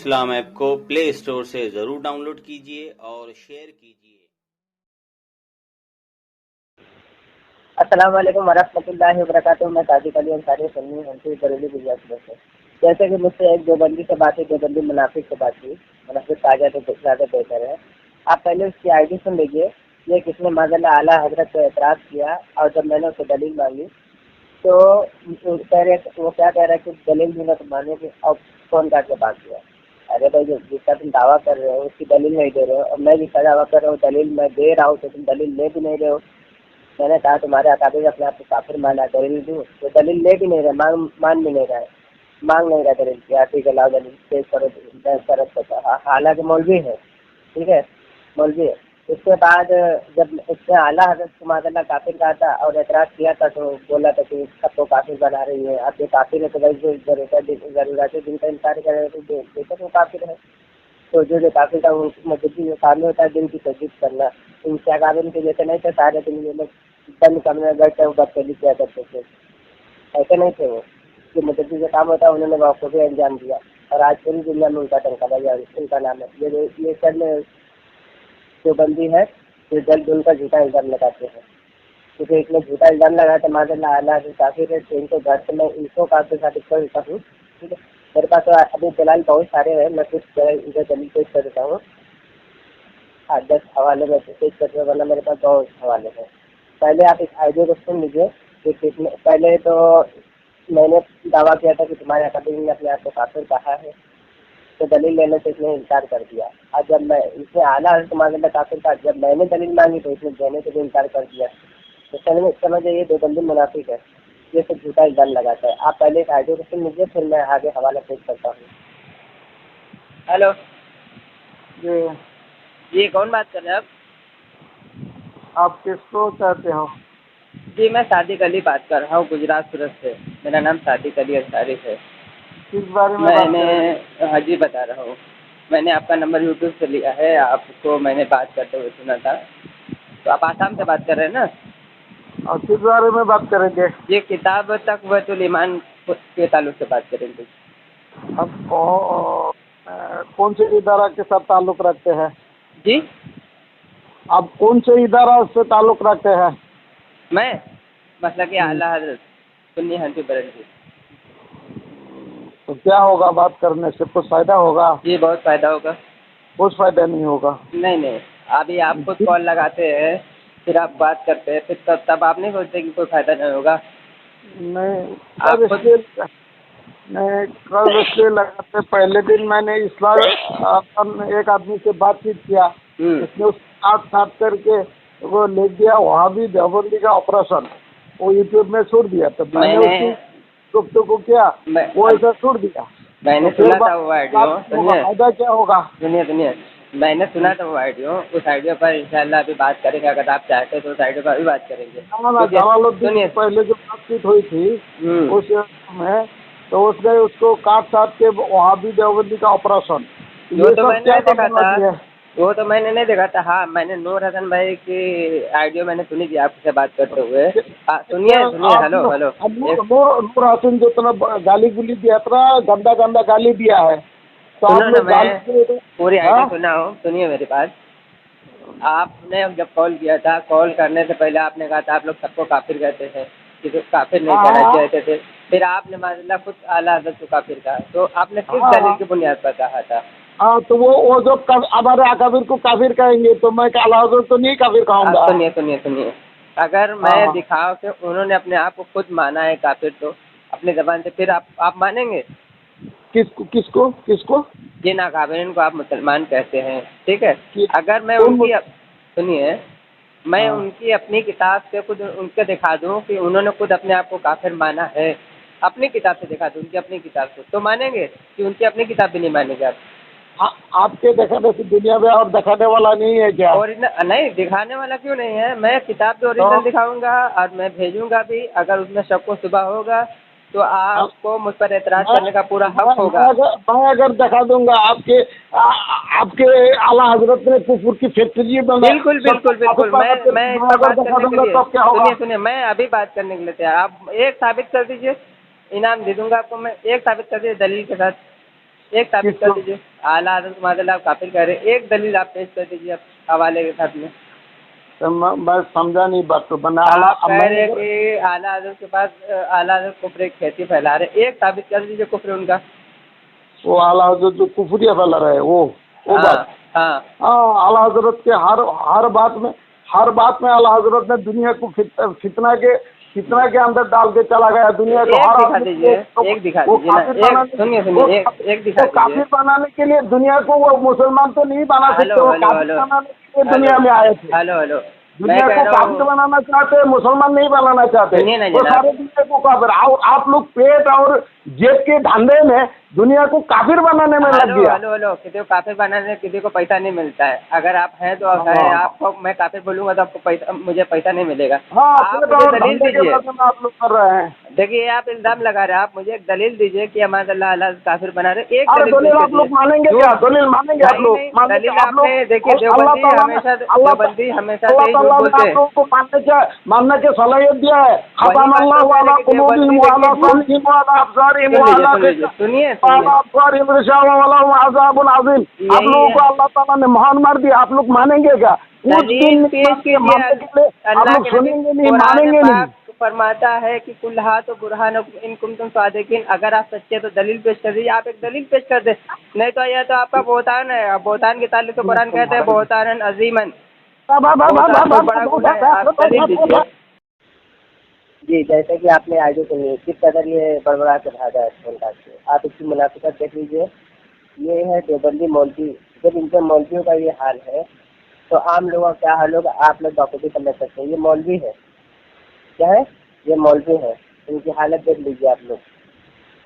اسلام app کو پلے store سے ضرور ڈاؤن لوڈ کیجیے اور شیئر کیجیے۔ السلام علیکم ورحمۃ اللہ وبرکاتہ۔ میں صادق علی انصاری سنی ہنسی بریلی گجرات سے۔ جیسے کہ مجھ سے ایک دیوبندی سے بات ہوئی، دیوبندی منافق سے بات ہوئی، منافق تازہ تو زیادہ بہتر ہے۔ آپ پہلے اس کی آئی ڈی سن لیجیے۔ یہ کس نے معاذ اللہ اعلیٰ حضرت کو اعتراض کیا، اور جب میں نے اسے دلیل مانگی تو وہ کیا کہہ رہا ہے کہ دلیل بھی نہ مانے کہ اب فون کر کے بات کیا۔ ارے بھائی، جس کا تم دعویٰ کر رہے ہو اس کی دلیل نہیں دے رہے ہو، اور میں جس کا دعویٰ کر رہا ہوں دلیل میں دے رہا ہوں تو تم دلیل لے بھی نہیں رہے ہو۔ میں نے کہا تمہارے اکابر اپنے آپ کو کافر مانا، دلیل دوں تو دلیل لے بھی نہیں رہے، مان بھی نہیں رہے، مانگ نہیں رہا دلیل کی، ٹھیک ہے لاؤ دلیل پیش کرو، بحث کرو۔ حالانکہ مولوی ہے، ٹھیک ہے مولوی ہے۔ اس کے بعد جب اس نے اعلیٰ حضرت کو معاذ اللہ کافر کہا تھا اور اعتراض کیا تھا تو بولا تھا کہ سب کو کافر بنا رہی ہے، اب یہ کافر ہے تو بھائی ضرورت دن کا انکار کرے تو بے شک وہ کافر ہے۔ تو جو کافر کا مدتی جو سامنے ہوتا ہے دن کی تجدید کرنا، ان سے اکابر کے جیسے نہیں تھے، سارے دن یہ لوگ بند کمرے میں بیٹھے وہ بدتلی کیا کرتے تھے، ایسے نہیں تھے وہ جو مدتی جو کام ہوتا ہے انہوں نے بخوبی انجام دیا، اور آج پوری دنیا میں ان کا ٹنکا بھائی ان کا نام ہے۔ یہ سب جو بندی ہے جو جلد ان کا جھوٹا الزام لگاتے ہیں، کیونکہ اس میں جھوٹا الزام لگاتے معاذ اللہ اعلیٰ سے کافر ہے، تو ان کو گھر سے میں ان کو کافی ثابت کر دیتا ہوں، ٹھیک ہے۔ میرے پاس تو ابھی فی الحال بہت سارے ہیں، میں کچھ ادھر دلیل پیش کر دیتا ہوں، 8-10 حوالے میں پیش کرتے ہیں، ورنہ میرے پاس بہت حوالے ہیں۔ پہلے آپ اس آئیڈیا کو سن لیجیے کہ پہلے تو میں نے دعویٰ کیا تھا کہ تمہارے اکابر نے اپنے آپ کو کافر کہا ہے، تو دلیل لینے سے اس نے انکار کر دیا، اور جب میں اس نے اعلیٰ حضرت معاذ اللہ کافر کہا، جب میں نے دلیل مانگی تو اس نے دینے سے بھی انکار کر دیا۔ تو سمجھے یہ دیوبندی منافق ہے، یہ سب جھوٹا الزام لگاتا ہے۔ آپ پہلے ایک آئیڈیا کو سن لیجیے، پھر میں آگے حوالہ پیش کرتا ہوں۔ ہیلو جی کون بات کر رہے ہیں آپ کس کو چاہتے ہو؟ جی میں صادق علی بات کر رہا ہوں گجرات سورت سے، میرا نام صادق علی انصاری ہے۔ کس بارے میں میں بات نے کر رہے ہیں؟ ہاں جی بتا رہا ہوں، میں نے آپ کا نمبر یوٹیوب سے لیا ہے، آپ کو میں نے بات کرتے ہوئے سنا تھا، تو آپ آسام سے بات کر رہے ہیں نا؟ اور کس بارے میں بات کریں گے؟ یہ کتاب تقویۃ الایمان کے تعلق سے بات کریں گے۔ آپ کون سے ادارہ کے ساتھ تعلق رکھتے ہیں؟ جی آپ کون سے ادارہ سے تعلق رکھتے ہیں؟ میں مسلک کہ اعلیٰ حضرت سنی حنفی بریلوی۔ تو کیا ہوگا بات کرنے سے؟ کچھ فائدہ ہوگا؟ جی بہت فائدہ ہوگا۔ کچھ فائدہ نہیں ہوگا۔ نہیں ابھی آپ خود کال لگاتے ہیں، پھر آپ بات کرتے ہیں، پھر تب آپ نہیں سوچتے کہ کوئی فائدہ نہیں ہوگا؟ نہیں آپ کل خود اس لیے لگاتے، پہلے دن میں نے اسلام ایک آدمی سے بات چیت کیا، اس نے اس کاٹ کر کے وہ لے دیا وہاں بھی دیوبندی کا آپریشن، وہ یوٹیوب میں چھوڑ دیا، تو میں نے اس کی گفتگو کیا، وہ ایسا چھوڑ دیا۔ میں نے سنا تھا وہ آئیڈیو، فائدہ کیا ہوگا؟ سنیے میں نے سنا تھا وہ آئیڈیو، اس آئیڈیو پر انشاءاللہ ابھی بات کریں گے، اگر آپ چاہتے تو اس آئیڈیو پر ابھی بات کریں گے۔ جلال الدین سے پہلے جو بات چیت ہوئی تھی اس میں، تو اس نے اس کو کاٹ کے وہاں بھی دیوبندی کا آپریشن، وہ تو میں نے نہیں دیکھا تھا، وہ تو میں نے نہیں دیکھا تھا۔ ہاں میں نے نور حسن بھائی کی آئیڈیو میں نے سنی تھی آپ سے بات کرتے ہوئے۔ سنیے ہلو نور حسن جو اتنا گالی گلی دیا تھا، گندا گالی دیا ہے، تو آپ نے پوری آئیڈیو سنا ہو، سنیے میری بات۔ آپ نے جب کال کیا تھا، کال کرنے سے پہلے آپ نے کہا تھا آپ لوگ سب کو کافر کہتے ہیں، کسی کو کافر نہیں کہنا چاہتے تھے، پھر آپ نے معاذ اللہ خود اعلیٰ حضرت کو کافر کہا، تو آپ نے کس دلیل کی بنیاد پر کہا تھا؟ ہاں تو وہ جو ہمارے اکابر کو کافر کہیں گے تو میں اعلیٰ حضرت تو نہیں کافر کہوں گا۔ سنیے اگر میں دکھاؤں کہ انہوں نے اپنے آپ کو خود مانا ہے کافر، تو اپنی زبان سے پھر آپ مانیں گے؟ کس کو جن اکابرین کو آپ مسلمان کہتے ہیں، ٹھیک ہے، اگر میں سنیے میں ان کی اپنی کتاب سے خود ان کے دکھا دوں کہ انہوں نے خود اپنے آپ کو کافر مانا ہے، اپنی کتاب سے دکھا دوں ان کی اپنی کتاب سے، تو مانیں گے کہ ان کی اپنی کتاب بھی نہیں مانیں گے آپ کے دکھانے سے دنیا میں اور دکھانے والا نہیں ہے کیا؟ نہیں دکھانے والا کیوں نہیں ہے، میں کتاب بھی اوریجنل دکھاؤں گا اور میں بھیجوں گا بھی، اگر اس میں شک و شبہ ہوگا تو آپ کو مجھ پر اعتراض کرنے کا پورا حق ہوگا۔ میں اگر دکھا دوں گا آپ کے اعلیٰ حضرت نے کفر کی فیکٹری میں، بالکل سنیے میں ابھی بات کرنے کے لیے تیار، آپ ایک ثابت کر دیجئے، انعام دے دوں گا آپ کو، میں ایک ثابت کر دیجئے دلیل کے ساتھ، ایک ثابت کر دیجیے. اعلیٰ حضرت معاذ اللہ آپ کافر کہہ رہے ہیں, ایک دلیل آپ پیش کر دیجیے حوالے کے ساتھ میں. میں سمجھا نہیں بات کو. آپ کہہ رہے ہیں کہ اعلیٰ حضرت کے پاس اعلیٰ حضرت کفر ایک کھیتی پھیلا رہے, ایک ثابت کر دیجیے کفر ان کا. وہ اعلیٰ حضرت جو کفریہ پھیلا رہے وہ بات. ہاں اعلیٰ حضرت کے ہر بات میں اعلیٰ حضرت نے دنیا کو فتنہ کے اندر ڈال کے چلا گیا. دنیا کو ایک دکھا دیجیے. کافر بنانے کے لیے دنیا کو وہ مسلمان تو نہیں بنا سکتے, وہ کافر بنانے کے لیے دنیا میں آئے تھے. ہلو دنیا کو کافر بنانا چاہتے ہیں, مسلمان نہیں بنانا چاہتے. وہ سارے دنیا کو کافر. آپ لوگ پیٹ اور جیب کے دھندے میں دنیا کو کافر بنانے میں لگ گیا. ہلو کسی کو کافر بنانے کسی کو پیسہ نہیں ملتا ہے. اگر آپ ہیں تو آپ کو میں کافر بولوں گا تو آپ کو مجھے پیسہ نہیں ملے گا. دلیل دیجیے. آپ لوگ کر رہے ہیں. دیکھیے آپ الزام لگا رہے ہیں, آپ مجھے ایک دلیل دیجیے کہ ہمارے اللہ کافر بنا رہے. ایک دلیل آپ لوگ مانیں گے کیا؟ دلیل مانیں گے آپ لوگ؟ دلیل آپ نے دیکھیے دیوبندی ہمیشہ سے اللہ تعالیٰ نے آپ لوگوں کو ماننے کی صلاحیت دیا ہے. ختم اللہ علی قلوبہم وعلی سمعہم وعلی ابصارہم وعلی سنیے ابصارہم غشاوۃ ولہم عذاب عظیم. آپ لوگوں کو اللہ تعالیٰ نے مہان مار دیا. آپ لوگ مانیں گے کیا؟ دلیل پیش کیجیے. اللہ کے سنیں گے نہیں, مانیں گے نہیں. فرماتا ہے کہ کل ہاتھ و برہان ان کنتم صادقین. اگر آپ سچے تو دلیل پیش کر دیجیے. آپ ایک دلیل پیش کر دیں, نہیں تو یہ تو آپ کا بہتان ہے. بہتان کے تعلق تو قرآن کہتے ہیں بہتان عظیمن. جی جیسے کہ آپ نے آگے سنی کس قدر یہ بڑبڑا کے بھاگا ہے. آپ اس کی منافقت دیکھ لیجیے. یہ ہے دیوبندی مولوی. جب ان کے مولویوں کا یہ حال ہے تو عام لوگوں کا کیا حال ہوگا آپ لوگ باقی سمجھ سکتے ہیں. یہ مولوی ہے, کیا ہے یہ مولوی ہے. ان کی حالت دیکھ لیجیے آپ لوگ.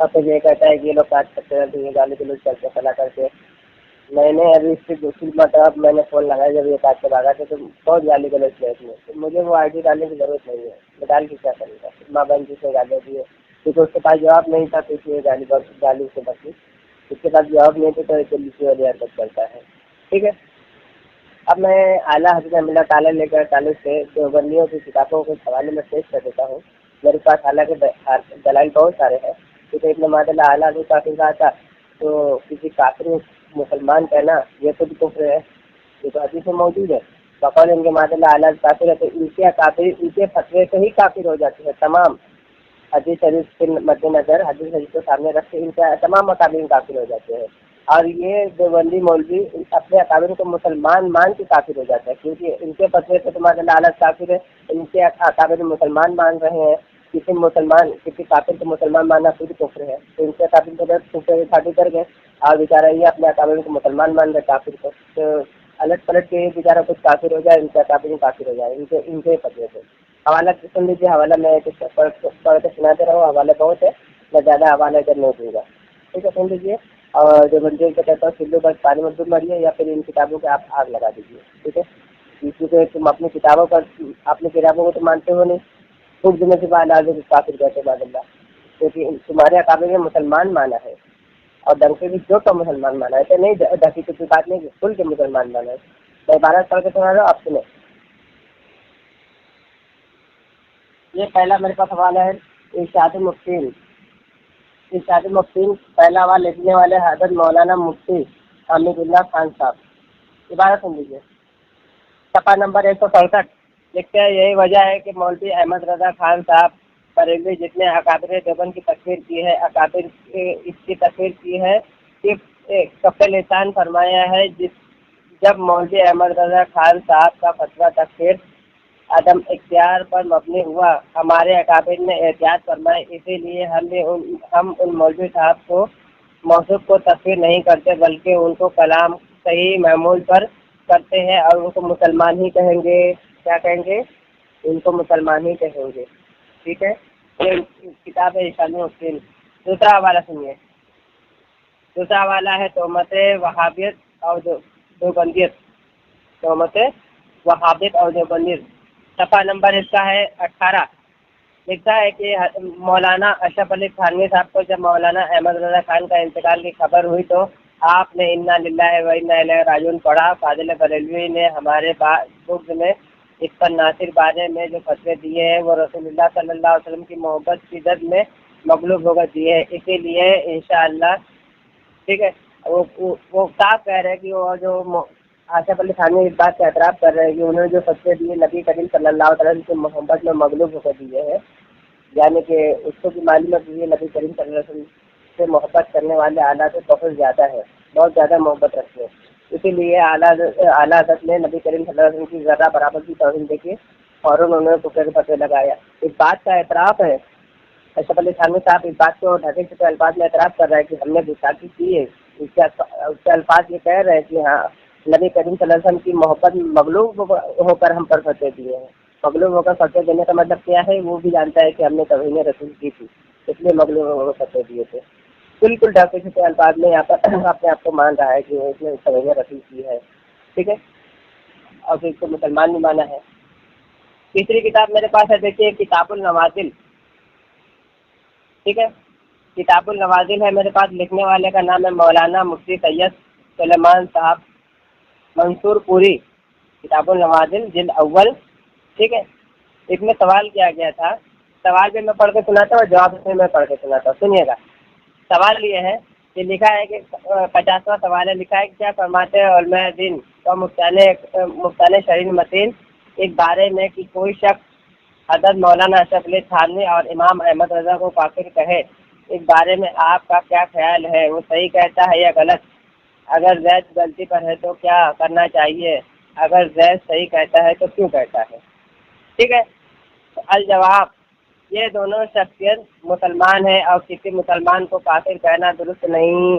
اب تو یہ کہتا ہے کہ یہ لوگ کاٹ کرتے رہتے ہیں, گالی گلوچ کرتے فلا کرتے. میں نے ابھی اس کی دوسری مرتبہ میں نے فون لگایا جب یہ کاٹ کے بھاگا تو بہت گالی گلوچ کیا اس میں. مجھے وہ آئی ڈی ڈالنے کی ضرورت نہیں ہے. میں ڈال کے کیا کروں گا؟ ماں بہن جی سے گالیاں دی ہے کیونکہ اس کے پاس جواب نہیں تھا تو اس لیے گالی سے بچی. اس کے پاس جواب نہیں تھا تو دوسری والی حرکت کرتا ہے. ٹھیک ہے. اب میں اعلیٰ حضرت اللہ تعالیٰ لے کر تعلق سے دیوبندیوں کی کتابوں کے حوالے میں پیش کر دیتا ہوں. میرے پاس حالانکہ دلائل بہت سارے ہیں. کیونکہ ابن ماجہ اللہ اعلیٰ حضرت کافر کہا تھا تو کسی کافر مسلمان کہنا یہ خود کفر ہے. یہ تو حدیث میں موجود ہے. بقول ان کے ماجہ اللہ اعلیٰ کافر ہے تو ان کے فتوے سے ہی کافر ہو جاتے ہیں. تمام حدیث شریف کے مد نظر حدیث شریف کو سامنے رکھ کے ان کے تمام اکابر کافر ہو جاتے ہیں. اور یہ دیوبندی مولوی اپنے اکابر کو مسلمان مان کے کافر ہو جاتا ہے کیونکہ ان کے فتوے سے تمہارے لالچ کافر ہے. ان کے اکابر مسلمان مان رہے ہیں. کسی کافر کو مسلمان ماننا خود کفر ہے. تو ان کے کافر شادی کر گئے اور بیچارہ یہ اپنے اکابر کو مسلمان مان رہے کافر کو. تو الٹ پلٹ کے بیچارہ کچھ کافر ہو جائے, ان کے اکابر کافر ہو جائے ان کے فتوے سے. حوالہ سن لیجیے. حوالہ میں پڑھ کے سناتے رہو. حوالہ بہت ہے, میں زیادہ حوالہ کر نہیں دوں گا. ٹھیک ہے, سن لیجیے. اور جو بندے کو کہتا ہوں سلو بس پانی میں ڈوب مریے یا پھر ان کتابوں کے آپ آگ لگا دیجیے. ٹھیک ہے. کیونکہ تم اپنی کتابوں کو تو مانتے ہو نہیں. خوب دنوں کے بعد آگے کافر کہتے بعد اللہ کیونکہ تمہارے اکابر میں مسلمان مانا ہے اور ڈنکے بھی جو کا مسلمان مانا ہے. ایسے نہیں ڈھکی کسی بات نہیں کہ کھل کے مسلمان مانا ہے. میں عبارت پڑھ کے سنا رہا ہوں, آپ سنیں. یہ پہلا میرے پاس حوالہ ہے ارشاد المفتین. ارشاد المفتین پہلا حوالہ لکھنے والے حضرت مولانا مفتی حمید اللہ خان صاحب. عبارت سن لیجیے. صفحہ نمبر 167 لکھتے ہیں یہی وجہ ہے کہ مولوی احمد رضا خان صاحب بریلوی جتنے اکابر دیوبند کی تصویر کی ہے اکابر اس کی تصویر کی ہے کہ کف لسان فرمایا ہے. جب مولوی احمد رضا خان صاحب کا فتویٰ تکفیر عدم اختیار پر مبنی ہوا ہمارے اکابر نے احتیاط فرمائے. اسی لیے ہم ان مولوی صاحب کو موصوف کو تکفیر نہیں کرتے بلکہ ان کو کلام صحیح معمول پر کرتے ہیں اور ان کو مسلمان ہی کہیں گے. کیا کہیں گے؟ ان کو مسلمان ہی کہیں گے. ٹھیک ہے. یہ کتاب ہے ارشاد المفتین. دوسرا حوالہ سنیے. دوسرا حوالہ ہے تہمت وہابیت اور دیوبندیت. تہمت وہابیت اور دیوبندیت. صفحہ نمبر اس کا ہے 18. لکھتا ہے کہ مولانا اشرف علی تھانوی صاحب کو جب مولانا احمد رضا خان کا انتقال کی خبر ہوئی تو آپ نے انا للہ و انا الیہ راجعون پڑھا. فاضل بریلوی نے ہمارے بغض میں اس پر ناصر بانے میں جو فتوے دیے ہیں وہ رسول اللہ صلی اللہ علیہ وسلم کی محبت کی زد میں مغلوب ہو کر دیے ہیں. اسی لیے انشاءاللہ ٹھیک ہے وہ صاف کہہ رہے ہیں کہ وہ جو آصف علی تھانوی اس بات کا اعتراف کر رہے ہیں کہ انہوں نے جو فتوے دیے نبی کریم صلی اللہ علیہ وسلم کی محبت میں مغلوب ہو کر دیے ہیں، یعنی کہ اس کو بھی معلومات ہوئی ہے نبی کریم صلی اللہ علیہ وسلم سے محبت کرنے والے اعلیٰ سے بہت زیادہ ہے، بہت زیادہ محبت رکھتے ہیں، اسی لیے اعلیٰ حضرت نے نبی کریم صلی اللہ علیہ وسلم کی ذرہ برابر کی توہین دیکھی اور انہوں نے پکڑ فتوے لگایا۔ اس بات کا اعتراف ہے اشرف علی تھانوی صاحب اس بات کو ڈھکے چھپے الفاظ میں اعتراف کر رہا ہے کہ ہم نے گستاخی کی ہے، اس کے الفاظ یہ کہہ رہے ہیں کہ ہاں نبی کریم صلی اللہ علیہ وسلم کی محبت میں مغلوب ہو کر ہم پر فتوے دیے ہیں۔ مغلوب ہو کر فتوے دینے کا مطلب کیا ہے؟ وہ بھی جانتا ہے کہ ہم نے توہین رسول کی تھی، اس لیے مغلوب ہو کر فتوے دیے تھے۔ بالکل ڈھکے چھپے الفاظ میں یہاں پر اپنے آپ کو مان رہا ہے کہ اس نے توہین رسول کی ہے، ٹھیک ہے، اور پھر اس کو مسلمان بھی مانا ہے۔ تیسری کتاب میرے پاس ہے، دیکھیے کتاب النوازل، ٹھیک ہے، کتاب النوازل ہے میرے پاس، لکھنے والے کا نام ہے مولانا مفتی سید سلیمان صاحب منصور پوری، کتاب النوازل جلد اول، ٹھیک ہے۔ اس میں سوال کیا گیا تھا، سوال بھی میں پڑھ کے سناتا ہوں اور جواب بھی میں پڑھ کے سناتا ہوں، سنیے گا۔ سوال یہ ہے کہ لکھا ہے کہ 50واں سوال ہے، لکھا ہے کہ کیا فرماتے ہیں علماء دین کا مفتان شرعی متین اس بارے میں کہ کوئی شخص حضرت مولانا اشرف علی تھانوی اور امام احمد رضا کو کافر کہے، اس بارے میں آپ کا کیا خیال ہے؟ وہ صحیح کہتا ہے یا غلط؟ اگر زید غلطی پر ہے تو کیا کرنا چاہیے؟ اگر زید صحیح کہتا ہے تو کیوں کہتا ہے؟ ٹھیک ہے، تو الجواب، یہ دونوں شخصیت مسلمان ہے اور کسی مسلمان کو کافر کہنا درست نہیں۔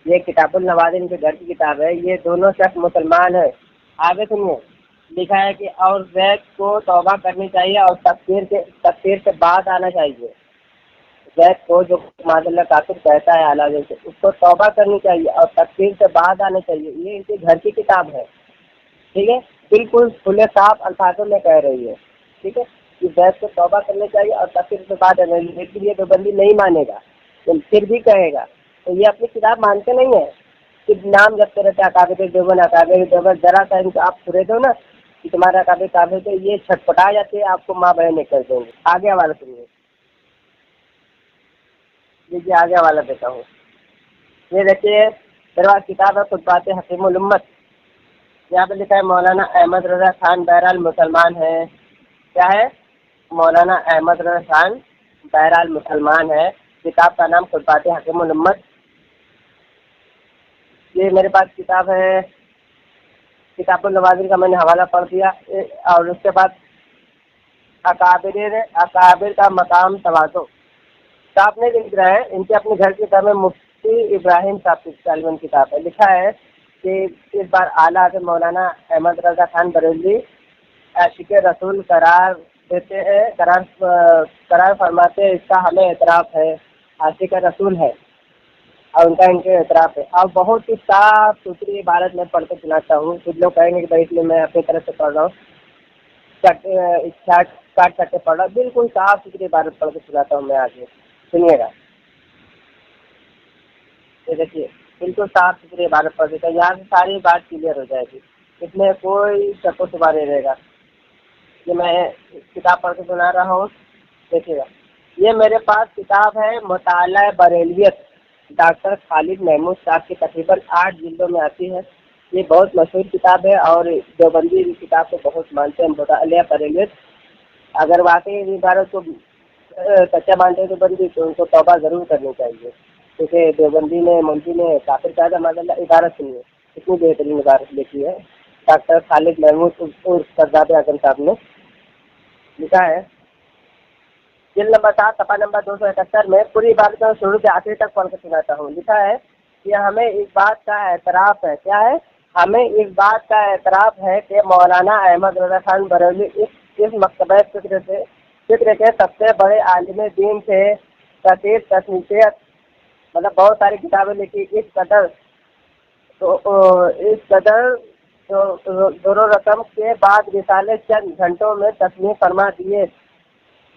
یہ کتاب النوازل کے گھر کی کتاب ہے، یہ دونوں شخص مسلمان ہے۔ آگے سنیے، لکھا ہے کہ اور زید کو توبہ کرنی چاہیے اور تکفیر سے بعد آنا چاہیے۔ زید کو جو معاذ اللہ کافر کہتا ہے اعلیٰ سے، اس کو توبہ کرنی چاہیے اور تکفیر سے بعد آنا چاہیے۔ یہ ان کے گھر کی کتاب ہے، ٹھیک ہے، بالکل کھلے صاف الفاظوں میں کہہ رہی ہے، ٹھیک ہے، کہ زید کو توبہ کرنی چاہیے اور تکفیر سے بعد آنا چاہیے، لیکن یہ دیوبندی نہیں مانے گا، پھر بھی کہے گا۔ تو یہ اپنی کتاب مانتے نہیں ہیں، صرف نام جبتے رہتے اکابر دیوبند اکابر دیوبند، ذرا سا ان کو آپ پورے دو نا کہ تمہارا اکابر کافر تو یہ چھٹپٹا جاتے ہیں، آپ کو ماں بہن کر دیں گے۔ آگے حوالہ سنیے، لیجیے آگے حوالہ دیتا ہوں۔ یہ دیکھیے میرے پاس کتاب ہے خطبات حکیم الامت، یہاں پہ لکھا ہے مولانا احمد رضا خان بہرحال مسلمان ہے۔ کیا ہے؟ مولانا احمد رضا خان بہرحال مسلمان ہے، کتاب کا نام خطبات حکیم الامت۔ یہ میرے پاس کتاب ہے کتاب النوازل کا، میں نے حوالہ پڑھ دیا، اور اس کے بعد اکابر کا مقام تواضع صاحب نے لکھ رہا ہے، ان کے اپنے گھر کی کتاب میں مفتی ابراہیم صاحب کی طالبان کتاب ہے، لکھا ہے کہ اس بار اعلیٰ حضرت مولانا احمد رضا خان بریلوی عاشق رسول قرار دیتے ہیں، قرار فرماتے ہیں، اس کا ہمیں اعتراف ہے، عاشق رسول ہے اور ان کا ان کے اعتراف ہے۔ اور بہت ہی صاف ستھری عبارت میں پڑھ کے سناتا ہوں، کچھ لوگ کہیں گے کہ بھائی اس لیے میں اپنی طرف سے پڑھ رہا ہوں، کاٹ کے پڑھ رہا ہوں، بالکل صاف ستھری عبارت پڑھ کے سناتا ہوں میں، آگے سنیے گا۔ یہ دیکھیے بالکل صاف ستھری عبارت پڑھ دیتا ہے، یہاں سے ساری بات کلیئر ہو جائے گی، اس میں کوئی شک و شبہ نہیں رہے گا۔ یہ میں کتاب پڑھ کے سنا رہا ہوں، دیکھیے گا۔ یہ میرے پاس کتاب ہے مطالعہ بریلویت، ڈاکٹر خالد محمود صاحب کی تقریباً 8 جلدوں میں آتی ہے۔ یہ بہت مشہور کتاب ہے اور دیوبندی کتاب کو بہت مانتے ہیں، مطالعہ بریلویت۔ اگر واقعی اس عبارت کو سچا مانتے ہیں دیوبندی تو ان کو توبہ ضرور کرنی چاہیے، کیونکہ دیوبندی نے منفی نے کافر کہا تھا، ماشاء اللہ عبارت سنیے، اتنی بہترین عبارت لکھی ہے ڈاکٹر خالد محمود سرداد اعظم صاحب نے، لکھا ہے جلد نمبر 7 صفحہ نمبر 271 میں، پوری عبارت کو شروع سے آخر تک پڑھ کے سناتا ہوں۔ لکھا ہے کہ ہمیں اس بات کا اعتراف ہے، کیا ہے؟ ہمیں اس بات کا اعتراف ہے کہ مولانا احمد رضا خان بریلوی اس مکتبہ فکر کے سب سے بڑے عالم دین تھے، کثیر تصنیفات، مطلب بہت ساری کتابیں لکھی، اس قدر دور رقم کے بعد رسالے چند گھنٹوں میں تصنیف فرما دیے۔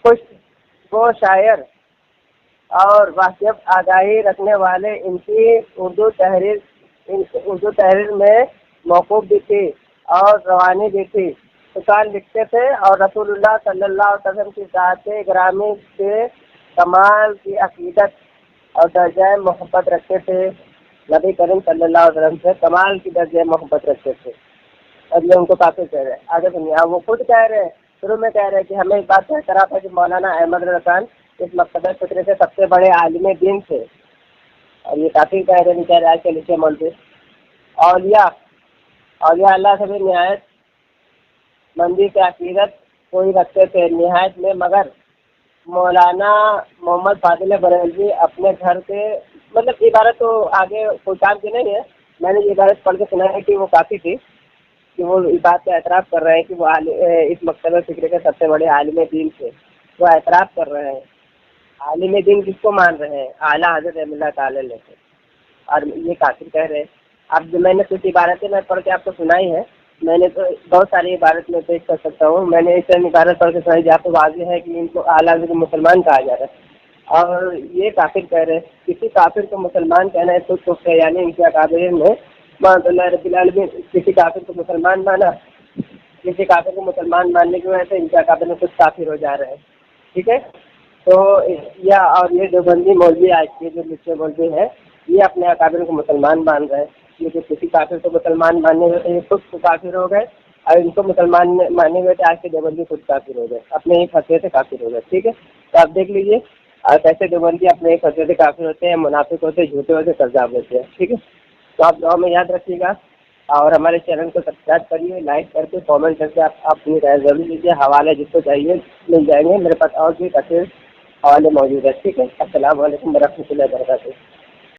خوش وہ شاعر اور واقف آگاہی رکھنے والے، ان کی اردو تحریر میں موقوف بھی تھی اور روانی بھی تھی، خطان لکھتے تھے اور رسول اللہ صلی اللہ علیہ وسلم کی ذات گرامی سے کمال کی عقیدت اور درجہ محبت رکھتے تھے۔ نبی کریم صلی اللہ علیہ وسلم سے کمال کی درجے محبت رکھتے تھے، اور یہ ان کو کافر کہہ رہے ہیں۔ آگے سنیے، اب وہ خود کہہ رہے ہیں، شروع میں کہہ رہے ہیں کہ ہمیں اس بات کا اعتراف ہے کہ مولانا احمد رضا خان اس مکتبہ فکر کے سب سے بڑے عالم دین تھے، اور یہ کافی کہہ رہے ہیں کہہ رہے آج کے لکھے مولوی۔ اولیاء اللہ سے بھی نہایت مندی کی عقیدت کوئی رکھتے تھے نہایت میں، مگر مولانا محمد فاضل بریلوی اپنے گھر کے، مطلب عبارت تو آگے کوئی کام کی نہیں ہے، میں نے یہ عبارت پڑھ کے سنا ہے کہ وہ کافی تھی، کہ وہ اس بات کا اعتراف کر رہے ہیں کہ وہ اس مکتبہ فکر کے سب سے بڑے عالم دین تھے۔ وہ اعتراف کر رہے ہیں، عالم دین کس کو مان رہے ہیں؟ اعلیٰ حضرت رحمۃ اللہ تعالی علیہ سے، اور یہ کافر کہہ رہے ہیں۔ اب جو میں نے کچھ عبارتیں میں پڑھ کے آپ کو سنائی ہے، میں نے تو بہت ساری عبارت میں پیش کر سکتا ہوں، میں نے اس عبارت پڑھ کے سنائی جہاں پہ واضح ہے کہ ان کو اعلیٰ حضرت مسلمان کہا جا رہا ہے، اور یہ کافر کہہ رہے ہیں۔ کسی کافر کو مسلمان کہنا ہے تو یعنی ان کے اکابر نے مان اللہ رب العالمین کسی کافر کو مسلمان مانا، کسی کافر کو مسلمان ماننے کی وجہ سے ان کے اکابر میں کچھ کافر ہو جا رہے ہیں، ٹھیک ہے۔ تو اور یہ دیوبندی مولوی آج کے جو لکھے مولوی ہیں، یہ اپنے اکابر کو مسلمان مان رہے ہیں، کیونکہ کسی کافر کو مسلمان ماننے ہوئے تو یہ خود کافر ہو گئے، اور ان کو مسلمان ماننے ہوئے تو آج کے دیوبندی خود کافر ہو گئے، اپنے ہی فتوے سے کافر ہو گئے، ٹھیک ہے۔ تو آپ دیکھ لیجیے کیسے دیوبندی اپنے ہی فتوے سے کافر ہوتے ہیں، منافق ہوتے ہیں، جھوٹے ہوتے، کذاب ہوتے ہیں، ٹھیک ہے۔ تو آپ دعا میں یاد رکھیے گا، اور ہمارے چینل کو سبسکرائب کریے، لائک کر کے کامنٹ کر کے آپ اپنی رائے ضرور لیجیے، حوالے جس کو چاہیے مل جائیں گے، میرے پاس اور بھی کثیر حوالے موجود ہے، ٹھیک ہے۔ السلام علیکم ورحمۃ اللہ وبرکاتہ۔